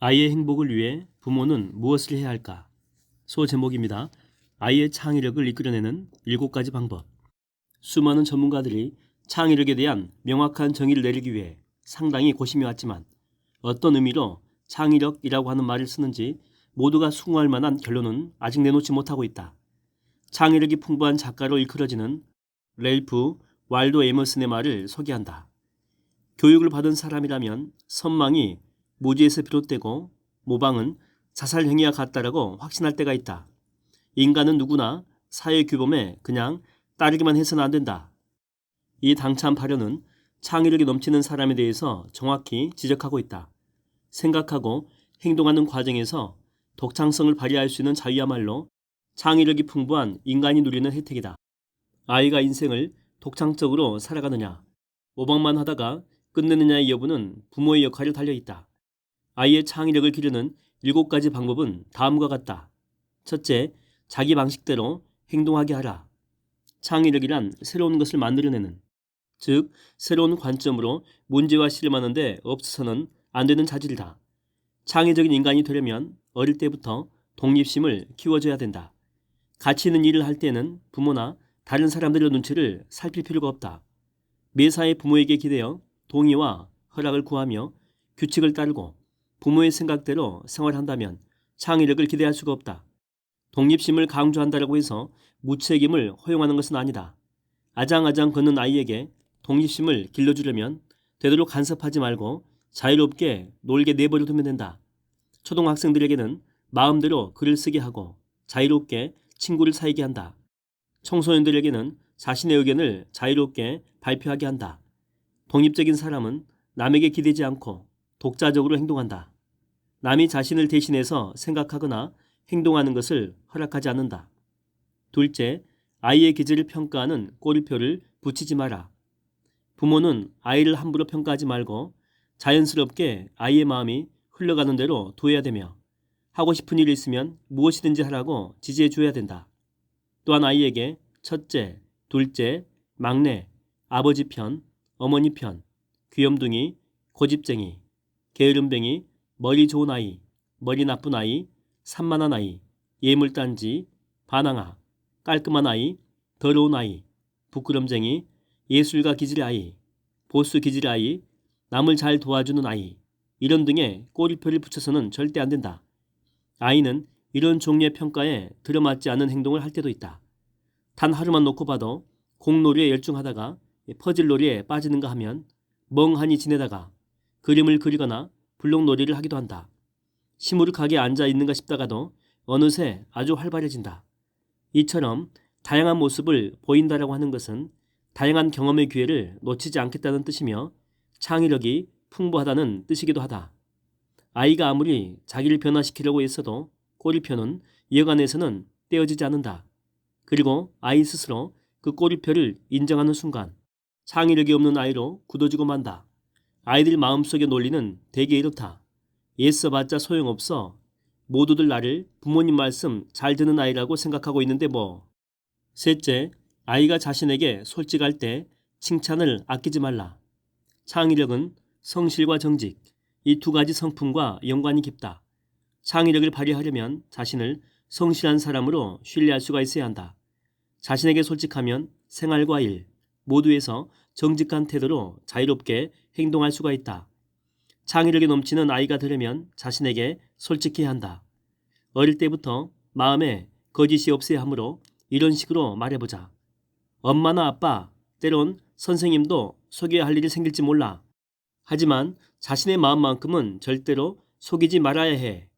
아이의 행복을 위해 부모는 무엇을 해야 할까? 소 제목입니다. 아이의 창의력을 이끌어내는 7가지 방법. 수많은 전문가들이 창의력에 대한 명확한 정의를 내리기 위해 상당히 고심해 왔지만 어떤 의미로 창의력이라고 하는 말을 쓰는지 모두가 수긍할 만한 결론은 아직 내놓지 못하고 있다. 창의력이 풍부한 작가로 일컬어지는 랠프 왈도 에머슨의 말을 소개한다. 교육을 받은 사람이라면 선망이 무지에서 비롯되고 모방은 자살 행위와 같다라고 확신할 때가 있다. 인간은 누구나 사회 규범에 그냥 따르기만 해서는 안 된다. 이 당찬 발언은 창의력이 넘치는 사람에 대해서 정확히 지적하고 있다. 생각하고 행동하는 과정에서 독창성을 발휘할 수 있는 자유야말로 창의력이 풍부한 인간이 누리는 혜택이다. 아이가 인생을 독창적으로 살아가느냐, 모방만 하다가 끝내느냐의 여부는 부모의 역할에 달려있다. 아이의 창의력을 기르는 7가지 방법은 다음과 같다. 첫째, 자기 방식대로 행동하게 하라. 창의력이란 새로운 것을 만들어내는, 즉 새로운 관점으로 문제와 실험하는데 없어서는 안 되는 자질이다. 창의적인 인간이 되려면 어릴 때부터 독립심을 키워줘야 된다. 가치 있는 일을 할 때는 부모나 다른 사람들의 눈치를 살필 필요가 없다. 매사에 부모에게 기대어 동의와 허락을 구하며 규칙을 따르고 부모의 생각대로 생활한다면 창의력을 기대할 수가 없다. 독립심을 강조한다고 해서 무책임을 허용하는 것은 아니다. 아장아장 걷는 아이에게 독립심을 길러주려면 되도록 간섭하지 말고 자유롭게 놀게 내버려 두면 된다. 초등학생들에게는 마음대로 글을 쓰게 하고 자유롭게 친구를 사귀게 한다. 청소년들에게는 자신의 의견을 자유롭게 발표하게 한다. 독립적인 사람은 남에게 기대지 않고 독자적으로 행동한다. 남이 자신을 대신해서 생각하거나 행동하는 것을 허락하지 않는다. 둘째, 아이의 기질을 평가하는 꼬리표를 붙이지 마라. 부모는 아이를 함부로 평가하지 말고 자연스럽게 아이의 마음이 흘러가는 대로 둬야 되며 하고 싶은 일이 있으면 무엇이든지 하라고 지지해 줘야 된다. 또한 아이에게 첫째, 둘째, 막내, 아버지 편, 어머니 편, 귀염둥이, 고집쟁이, 게으름뱅이, 머리 좋은 아이, 머리 나쁜 아이, 산만한 아이, 예물단지, 반항아, 깔끔한 아이, 더러운 아이, 부끄럼쟁이, 예술가 기질 아이, 보수 기질 아이, 남을 잘 도와주는 아이, 이런 등의 꼬리표를 붙여서는 절대 안 된다. 아이는 이런 종류의 평가에 들어맞지 않은 행동을 할 때도 있다. 단 하루만 놓고 봐도 공놀이에 열중하다가 퍼즐놀이에 빠지는가 하면 멍하니 지내다가 그림을 그리거나 블록놀이를 하기도 한다. 시무룩하게 앉아 있는가 싶다가도 어느새 아주 활발해진다. 이처럼 다양한 모습을 보인다라고 하는 것은 다양한 경험의 기회를 놓치지 않겠다는 뜻이며 창의력이 풍부하다는 뜻이기도 하다. 아이가 아무리 자기를 변화시키려고 애써도 꼬리표는 여간에서는 떼어지지 않는다. 그리고 아이 스스로 그 꼬리표를 인정하는 순간 창의력이 없는 아이로 굳어지고 만다. 아이들 마음속의 논리는 대개 이렇다. 애써봤자 소용없어. 모두들 나를 부모님 말씀 잘 듣는 아이라고 생각하고 있는데 뭐. 셋째, 아이가 자신에게 솔직할 때 칭찬을 아끼지 말라. 창의력은 성실과 정직, 이 2가지 성품과 연관이 깊다. 창의력을 발휘하려면 자신을 성실한 사람으로 신뢰할 수가 있어야 한다. 자신에게 솔직하면 생활과 일 모두에서 정직한 태도로 자유롭게 행동할 수가 있다. 창의력이 넘치는 아이가 되려면 자신에게 솔직해야 한다. 어릴 때부터 마음에 거짓이 없어야 하므로 이런 식으로 말해보자. 엄마나 아빠, 때론 선생님도 속여야 할 일이 생길지 몰라. 하지만 자신의 마음만큼은 절대로 속이지 말아야 해.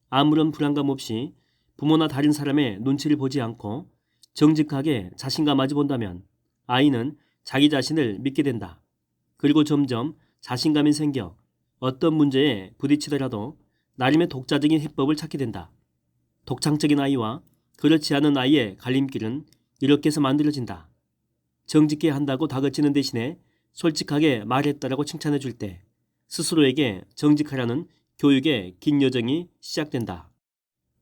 아무런 불안감 없이 부모나 다른 사람의 눈치를 보지 않고 정직하게 자신과 마주본다면 아이는 자기 자신을 믿게 된다. 그리고 점점 자신감이 생겨 어떤 문제에 부딪히더라도 나름의 독자적인 해법을 찾게 된다. 독창적인 아이와 그렇지 않은 아이의 갈림길은 이렇게 해서 만들어진다. 정직해야 한다고 다그치는 대신에 솔직하게 말했다라고 칭찬해 줄 때 스스로에게 정직하라는 교육의 긴 여정이 시작된다.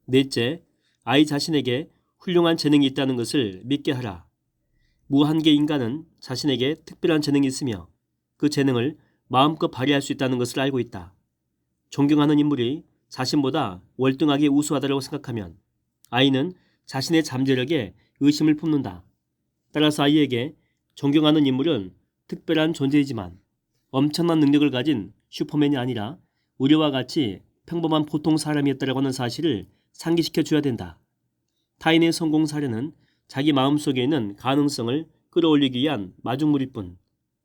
넷째, 아이 자신에게 훌륭한 재능이 있다는 것을 믿게 하라. 무한계 인간은 자신에게 특별한 재능이 있으며 그 재능을 마음껏 발휘할 수 있다는 것을 알고 있다. 존경하는 인물이 자신보다 월등하게 우수하다고 생각하면 아이는 자신의 잠재력에 의심을 품는다. 따라서 아이에게 존경하는 인물은 특별한 존재이지만 엄청난 능력을 가진 슈퍼맨이 아니라 우리와 같이 평범한 보통 사람이었다라고 하는 사실을 상기시켜 줘야 된다. 타인의 성공 사례는 자기 마음속에 있는 가능성을 끌어올리기 위한 마중물일 뿐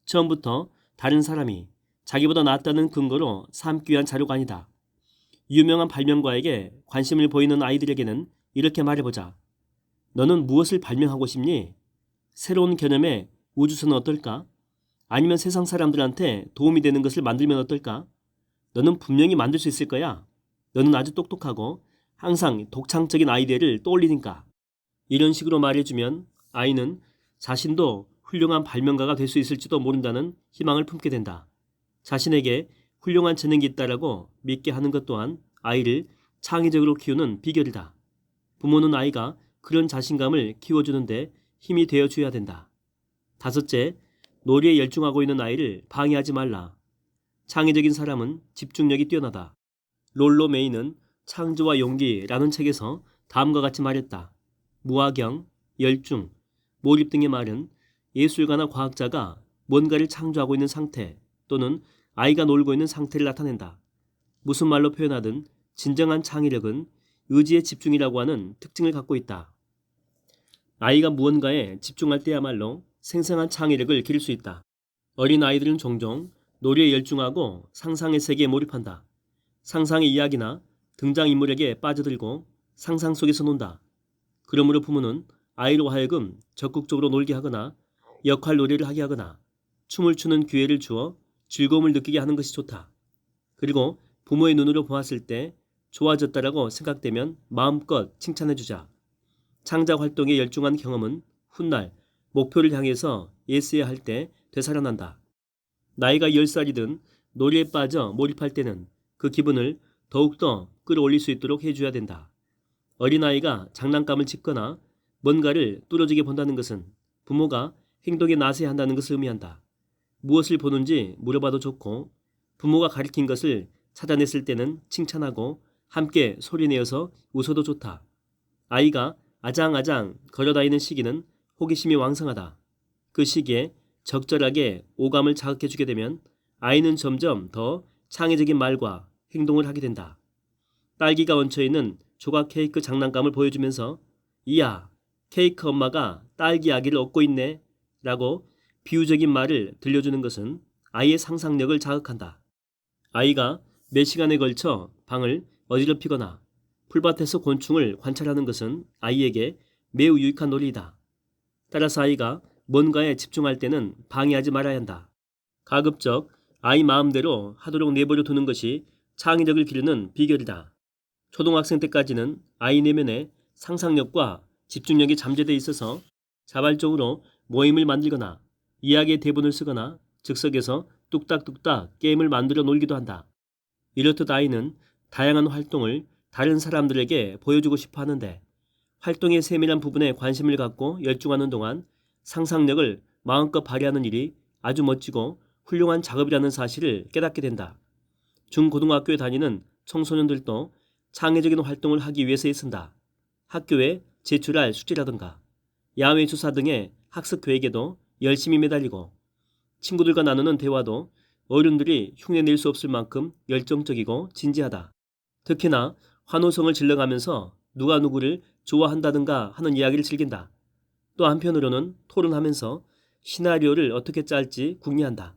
처음부터 다른 사람이 자기보다 낫다는 근거로 삼기 위한 자료가 아니다. 유명한 발명가에게 관심을 보이는 아이들에게는 이렇게 말해보자. 너는 무엇을 발명하고 싶니? 새로운 개념의 우주선은 어떨까? 아니면 세상 사람들한테 도움이 되는 것을 만들면 어떨까? 너는 분명히 만들 수 있을 거야. 너는 아주 똑똑하고 항상 독창적인 아이디어를 떠올리니까. 이런 식으로 말해주면 아이는 자신도 훌륭한 발명가가 될 수 있을지도 모른다는 희망을 품게 된다. 자신에게 훌륭한 재능이 있다라고 믿게 하는 것 또한 아이를 창의적으로 키우는 비결이다. 부모는 아이가 그런 자신감을 키워주는데 힘이 되어줘야 된다. 다섯째, 놀이에 열중하고 있는 아이를 방해하지 말라. 창의적인 사람은 집중력이 뛰어나다. 롤로 메이는 창조와 용기라는 책에서 다음과 같이 말했다. 무화경, 열중, 몰입 등의 말은 예술가나 과학자가 뭔가를 창조하고 있는 상태 또는 아이가 놀고 있는 상태를 나타낸다. 무슨 말로 표현하든 진정한 창의력은 의지의 집중이라고 하는 특징을 갖고 있다. 아이가 무언가에 집중할 때야말로 생생한 창의력을 기를 수 있다. 어린 아이들은 종종 놀이에 열중하고 상상의 세계에 몰입한다. 상상의 이야기나 등장인물에게 빠져들고 상상 속에서 논다. 그러므로 부모는 아이로 하여금 적극적으로 놀게 하거나 역할 놀이를 하게 하거나 춤을 추는 기회를 주어 즐거움을 느끼게 하는 것이 좋다. 그리고 부모의 눈으로 보았을 때 좋아졌다라고 생각되면 마음껏 칭찬해주자. 창작 활동에 열중한 경험은 훗날 목표를 향해서 애써야 할 때 되살아난다. 나이가 10살이든 놀이에 빠져 몰입할 때는 그 기분을 더욱더 끌어올릴 수 있도록 해줘야 된다. 어린아이가 장난감을 짓거나 뭔가를 뚫어지게 본다는 것은 부모가 행동에 나서야 한다는 것을 의미한다. 무엇을 보는지 물어봐도 좋고 부모가 가리킨 것을 찾아냈을 때는 칭찬하고 함께 소리내어서 웃어도 좋다. 아이가 아장아장 걸어다니는 시기는 호기심이 왕성하다. 그 시기에 적절하게 오감을 자극해주게 되면 아이는 점점 더 창의적인 말과 행동을 하게 된다. 딸기가 얹혀있는 조각 케이크 장난감을 보여주면서 이야, 케이크 엄마가 딸기 아기를 얻고 있네 라고 비유적인 말을 들려주는 것은 아이의 상상력을 자극한다. 아이가 몇 시간에 걸쳐 방을 어지럽히거나 풀밭에서 곤충을 관찰하는 것은 아이에게 매우 유익한 놀이이다. 따라서 아이가 뭔가에 집중할 때는 방해하지 말아야 한다. 가급적 아이 마음대로 하도록 내버려 두는 것이 창의력을 기르는 비결이다. 초등학생 때까지는 아이 내면에 상상력과 집중력이 잠재되어 있어서 자발적으로 모임을 만들거나 이야기의 대본을 쓰거나 즉석에서 뚝딱뚝딱 게임을 만들어 놀기도 한다. 이렇듯 아이는 다양한 활동을 다른 사람들에게 보여주고 싶어 하는데 활동의 세밀한 부분에 관심을 갖고 열중하는 동안 상상력을 마음껏 발휘하는 일이 아주 멋지고 훌륭한 작업이라는 사실을 깨닫게 된다. 중고등학교에 다니는 청소년들도 창의적인 활동을 하기 위해서 애쓴다. 학교에 제출할 숙제라든가 야외 조사 등의 학습 계획에도 열심히 매달리고 친구들과 나누는 대화도 어른들이 흉내낼 수 없을 만큼 열정적이고 진지하다. 특히나 환호성을 질러가면서 누가 누구를 좋아한다든가 하는 이야기를 즐긴다. 또 한편으로는 토론하면서 시나리오를 어떻게 짤지 궁리한다.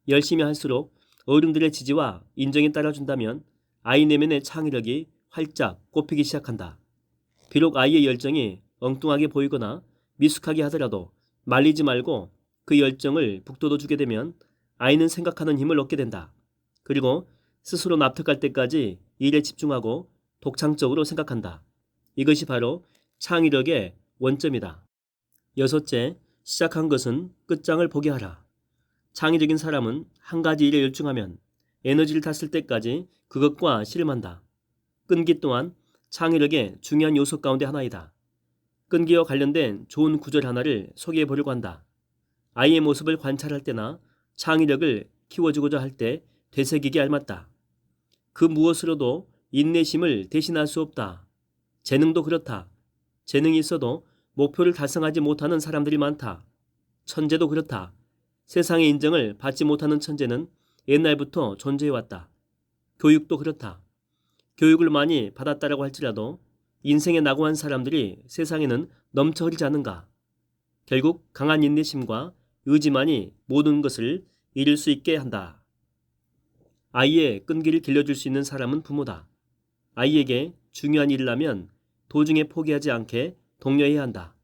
열심히 할수록 어른들의 지지와 인정에 따라준다면 아이 내면의 창의력이 활짝 꽃피기 시작한다. 비록 아이의 열정이 엉뚱하게 보이거나 미숙하게 하더라도 말리지 말고 그 열정을 북돋워 주게 되면 아이는 생각하는 힘을 얻게 된다. 그리고 스스로 납득할 때까지 일에 집중하고 독창적으로 생각한다. 이것이 바로 창의력의 원점이다. 여섯째, 시작한 것은 끝장을 보게 하라. 창의적인 사람은 한 가지 일에 열중하면 에너지를 다 쓸 때까지 그것과 씨름한다. 끈기 또한 창의력의 중요한 요소 가운데 하나이다. 끈기와 관련된 좋은 구절 하나를 소개해 보려고 한다. 아이의 모습을 관찰할 때나 창의력을 키워주고자 할 때 되새기기 알맞다. 그 무엇으로도 인내심을 대신할 수 없다. 재능도 그렇다. 재능이 있어도 목표를 달성하지 못하는 사람들이 많다. 천재도 그렇다. 세상의 인정을 받지 못하는 천재는 옛날부터 존재해왔다. 교육도 그렇다. 교육을 많이 받았다라고 할지라도 인생에 낙오한 사람들이 세상에는 넘쳐 흐르지 않는가. 결국 강한 인내심과 의지만이 모든 것을 이룰 수 있게 한다. 아이의 끈기를 길러줄 수 있는 사람은 부모다. 아이에게 중요한 일을 하면 도중에 포기하지 않게 독려해야 한다.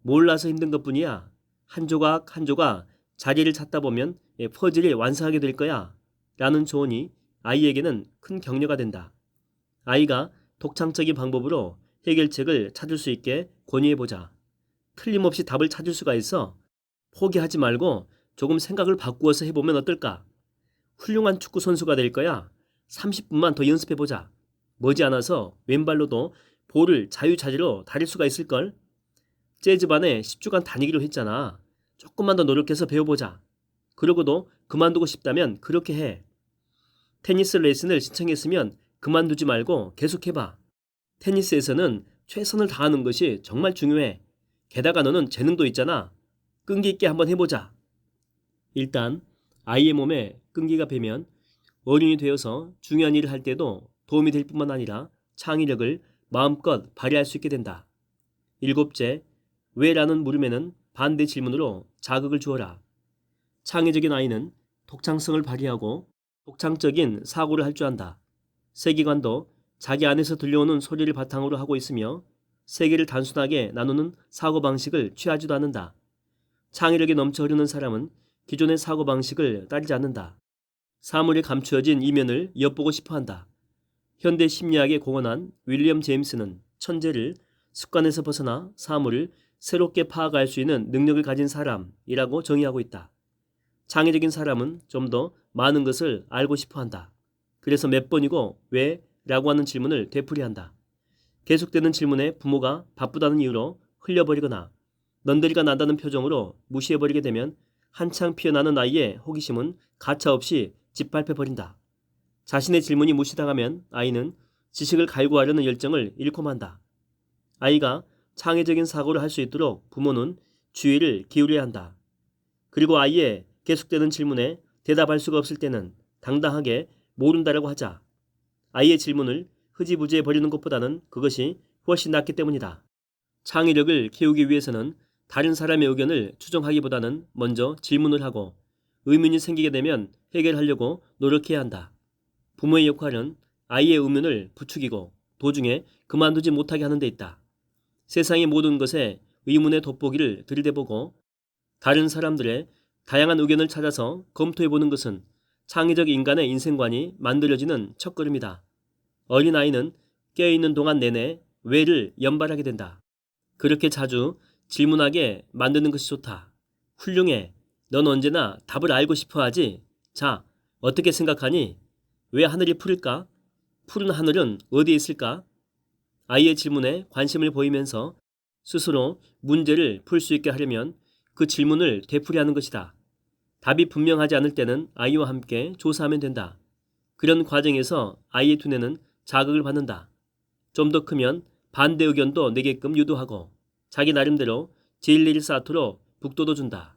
몰라서 힘든 것뿐이야. 한 조각 한 조각 자리를 찾다 보면 퍼즐이 완성하게 될 거야. 라는 조언이 아이에게는 큰 격려가 된다. 아이가 독창적인 방법으로 해결책을 찾을 수 있게 권유해보자. 틀림없이 답을 찾을 수가 있어. 포기하지 말고 조금 생각을 바꾸어서 해보면 어떨까? 훌륭한 축구 선수가 될 거야. 30분만 더 연습해보자. 머지않아서 왼발로도 볼을 자유자재로 다릴 수가 있을걸? 재즈반에 10주간 다니기로 했잖아. 조금만 더 노력해서 배워보자. 그러고도 그만두고 싶다면 그렇게 해. 테니스 레슨을 신청했으면 그만두지 말고 계속해봐. 테니스에서는 최선을 다하는 것이 정말 중요해. 게다가 너는 재능도 있잖아. 끈기 있게 한번 해보자. 일단 아이의 몸에 끈기가 배면 어른이 되어서 중요한 일을 할 때도 도움이 될 뿐만 아니라 창의력을 마음껏 발휘할 수 있게 된다. 일곱째, 왜라는 물음에는 반대 질문으로 자극을 주어라. 창의적인 아이는 독창성을 발휘하고 독창적인 사고를 할 줄 안다. 세계관도 자기 안에서 들려오는 소리를 바탕으로 하고 있으며 세계를 단순하게 나누는 사고방식을 취하지도 않는다. 창의력이 넘쳐 흐르는 사람은 기존의 사고방식을 따르지 않는다. 사물에 감추어진 이면을 엿보고 싶어한다. 현대 심리학에 공헌한 윌리엄 제임스는 천재를 습관에서 벗어나 사물을 새롭게 파악할 수 있는 능력을 가진 사람이라고 정의하고 있다. 창의적인 사람은 좀 더 많은 것을 알고 싶어한다. 그래서 몇 번이고 왜? 라고 하는 질문을 되풀이한다. 계속되는 질문에 부모가 바쁘다는 이유로 흘려버리거나 넌더리가 난다는 표정으로 무시해버리게 되면 한창 피어나는 아이의 호기심은 가차없이 짓밟혀버린다. 자신의 질문이 무시당하면 아이는 지식을 갈구하려는 열정을 잃고 만다. 아이가 창의적인 사고를 할 수 있도록 부모는 주의를 기울여야 한다. 그리고 아이의 계속되는 질문에 대답할 수가 없을 때는 당당하게 모른다라고 하자. 아이의 질문을 흐지부지해 버리는 것보다는 그것이 훨씬 낫기 때문이다. 창의력을 키우기 위해서는 다른 사람의 의견을 추종하기보다는 먼저 질문을 하고 의문이 생기게 되면 해결하려고 노력해야 한다. 부모의 역할은 아이의 의문을 부추기고 도중에 그만두지 못하게 하는 데 있다. 세상의 모든 것에 의문의 돋보기를 들이대보고 다른 사람들의 다양한 의견을 찾아서 검토해보는 것은 창의적 인간의 인생관이 만들어지는 첫걸음이다. 어린아이는 깨어있는 동안 내내 왜를 연발하게 된다. 그렇게 자주 질문하게 만드는 것이 좋다. 훌륭해. 넌 언제나 답을 알고 싶어 하지? 자, 어떻게 생각하니? 왜 하늘이 푸를까? 푸른 하늘은 어디에 있을까? 아이의 질문에 관심을 보이면서 스스로 문제를 풀 수 있게 하려면 그 질문을 되풀이하는 것이다. 답이 분명하지 않을 때는 아이와 함께 조사하면 된다. 그런 과정에서 아이의 두뇌는 자극을 받는다. 좀 더 크면 반대 의견도 내게끔 유도하고 자기 나름대로 제1일 사토로 북돋워 준다.